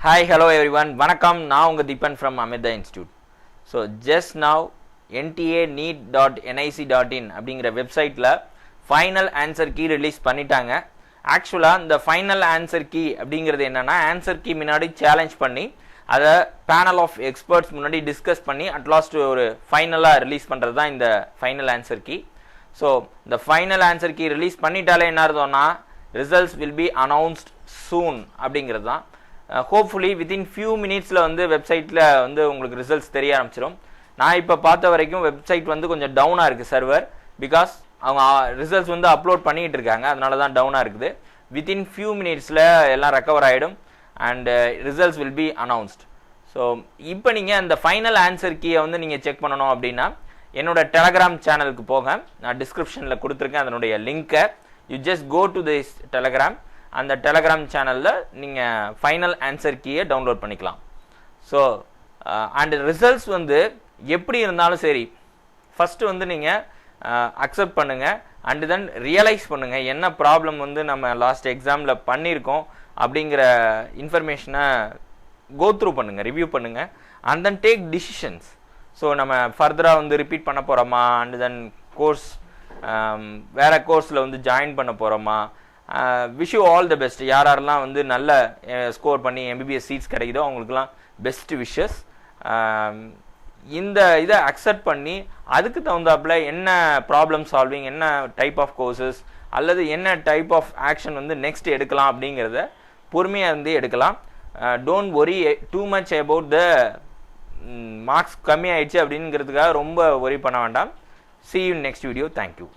Hi, hello everyone. Vanakkam, நான் உங்க Deepan from Amirtha Institute. So just now NTA NEET.nic.in அப்படிங்கிற வெப்சைட்ல ஃபைனல் ஆன்சர் கீ ரிலீஸ் பண்ணிட்டாங்க. ஆக்சுவலா இந்த ஃபைனல் ஆன்சர் கீ அப்படிங்கிறது என்னன்னா ஆன்சர் கீ முன்னாடி சேலஞ்ச் பண்ணி அதை பேனல் ஆஃப் எக்ஸ்பர்ட்ஸ் முன்னாடி டிஸ்கஸ் பண்ணி அட்லாஸ்ட் ஒரு ஃபைனலாக ரிலீஸ் பண்ணுறது தான் இந்த ஃபைனல் ஆன்சர் கீ. ஸோ இந்த ஃபைனல் ஆன்சர் கீ ரிலீஸ் பண்ணிட்டாலே என்ன அர்த்தம்னா ரிசல்ட்ஸ் வில் பி அனௌன்ஸ்ட் சூன் அப்படிங்கிறது தான். ஹோப்ஃபுல்லி வித்தின் ஃபியூ மினிட்ஸில் வந்து வெப்சைட்டில் வந்து உங்களுக்கு ரிசல்ட்ஸ் தெரிய ஆரம்பிச்சிடும். நான் இப்போ பார்த்த வரைக்கும் வெப்சைட் வந்து கொஞ்சம் டவுனாக இருக்குது சர்வர், பிகாஸ் அவங்க ரிசல்ட்ஸ் வந்து அப்லோட் பண்ணிகிட்டு இருக்காங்க, அதனால தான் டவுனாக இருக்குது. வித்தின் ஃபியூ மினிட்ஸில் எல்லாம் ரெக்கவர் ஆகிடும் and results will be announced. So இப்போ நீங்கள் அந்த ஃபைனல் ஆன்சர் கீயை வந்து நீங்கள் செக் பண்ணணும் அப்படின்னா என்னோட டெலகிராம் சேனலுக்கு போக நான் டிஸ்கிரிப்ஷனில் கொடுத்துருக்கேன் அதனுடைய லிங்க்கை. You just go to this Telegram. அந்த டெலகிராம் சேனலில் நீங்கள் ஃபைனல் ஆன்சர் கீயை டவுன்லோட் பண்ணிக்கலாம். ஸோ அண்ட் ரிசல்ட்ஸ் வந்து எப்படி இருந்தாலும் சரி ஃபஸ்ட்டு வந்து நீங்கள் அக்செப்ட் பண்ணுங்கள் அண்டு தென் ரியலைஸ் பண்ணுங்கள் என்ன ப்ராப்ளம் வந்து நம்ம லாஸ்ட் எக்ஸாமில் பண்ணியிருக்கோம் அப்படிங்கிற இன்ஃபர்மேஷனை கோ த்ரூ பண்ணுங்கள், ரிவ்யூ பண்ணுங்கள் and then take decisions. So நம்ம ஃபர்தராக வந்து ரிப்பீட் பண்ண போகிறோமா அண்ட் தென் கோர்ஸ் வேறு கோர்ஸில் வந்து ஜாயின் பண்ண போகிறோமா. Wish you all the best. யாரெல்லாம் வந்து நல்ல ஸ்கோர் பண்ணி எம்பிபிஎஸ் சீட்ஸ் கிடைக்குதோ அவங்களுக்குலாம் பெஸ்ட் விஷஸ். இந்த இதை அக்செப்ட் பண்ணி அதுக்கு தகுந்தாப்புல என்ன ப்ராப்ளம் சால்விங், என்ன டைப் ஆஃப் கோர்சஸ் அல்லது என்ன டைப் ஆஃப் ஆக்ஷன் வந்து நெக்ஸ்ட் எடுக்கலாம் அப்படிங்கிறத பொறுமையாக இருந்து எடுக்கலாம். Don't worry too much about the marks கம்மி ஆயிடுச்சு அப்படிங்கிறதுக்காக ரொம்ப ஒரி பண்ண வேண்டாம். See you in next video. Thank you.